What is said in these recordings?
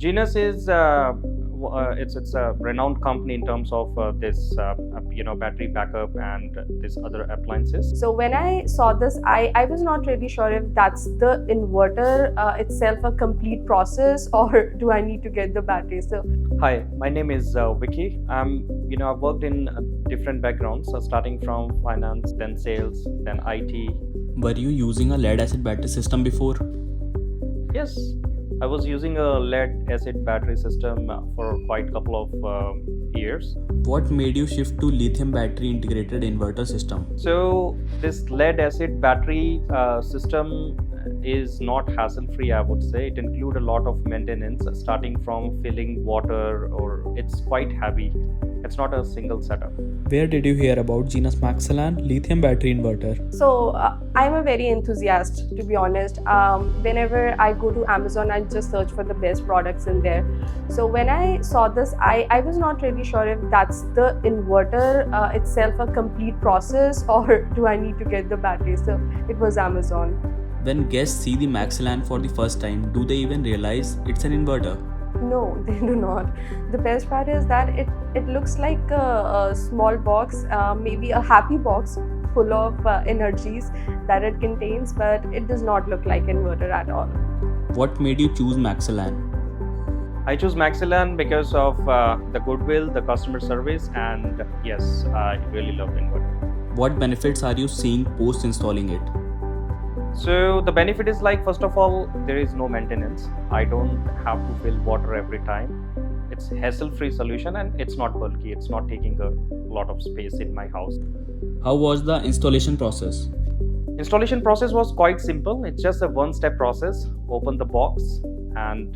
Genus is it's a renowned company in terms of this battery backup and this other appliances. So when I saw this, I was not really sure if that's the inverter itself a complete process, or do I need to get the battery? So Hi, my name is Vicky. I've worked in different backgrounds, starting from finance, then sales, then IT. Were you using a lead acid battery system before? Yes, I was using a lead acid battery system for quite a couple of years. What made you shift to lithium battery integrated inverter system? So this lead acid battery system is not hassle-free, I would say. It includes a lot of maintenance, starting from filling water, or it's quite heavy. It's not a single setup. Where did you hear about Genus MaxiLion lithium battery inverter? So I'm a very enthusiast, to be honest. Whenever I go to Amazon, I just search for the best products in there. So when I saw this, I was not really sure if that's the inverter itself a complete process, or do I need to get the battery? So it was Amazon. When guests see the MaxiLion for the first time, do they even realize it's an inverter? No, they do not. The best part is that it looks like a small box, maybe a happy box full of energies that it contains, but it does not look like inverter at all. What made you choose MaxiLion? I chose MaxiLion because of the goodwill, the customer service, and yes, I really love inverter. What benefits are you seeing post installing it? So the benefit is, like, first of all, there is no maintenance. I don't have to fill water every time. It's hassle-free solution, and it's not bulky. It's not taking a lot of space in my house. How was the installation process? Installation process was quite simple. It's just a one-step process. Open the box and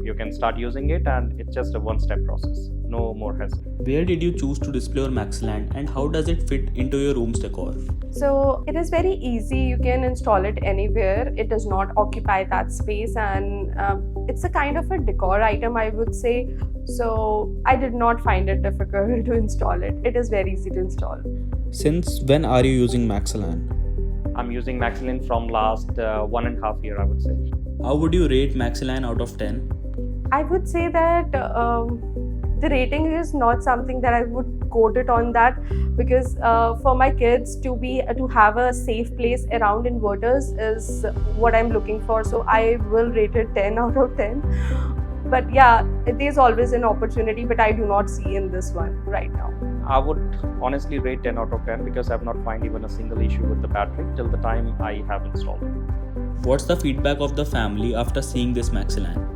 you can start using it, and it's just a one-step process. No more hassle. Where did you choose to display your MaxiLion and how does it fit into your room's decor? So it is very easy. You can install it anywhere. It does not occupy that space, and it's a kind of a decor item, I would say. So I did not find it difficult to install it. It is very easy to install. Since when are you using MaxiLion? I'm using MaxiLion from last 1.5 years, I would say. How would you rate MaxiLion out of 10? I would say that the rating is not something that I would quote it on that, because for my kids to have a safe place around inverters is what I'm looking for. So I will rate it 10 out of 10. But yeah, there's always an opportunity, but I do not see in this one right now. I would honestly rate 10 out of 10 because I've not found even a single issue with the battery till the time I have installed it. What's the feedback of the family after seeing this MaxiLion?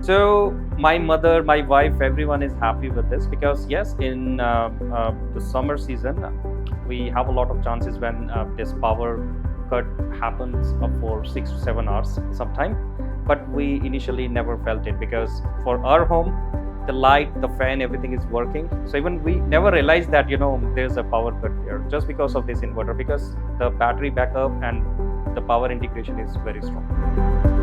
So my mother, my wife, everyone is happy with this because yes, in the summer season, we have a lot of chances when this power cut happens for 6 to 7 hours sometime. But we initially never felt it because for our home, the light, the fan, everything is working. So even we never realized that there's a power cut there just because of this inverter, because the battery backup and the power integration is very strong.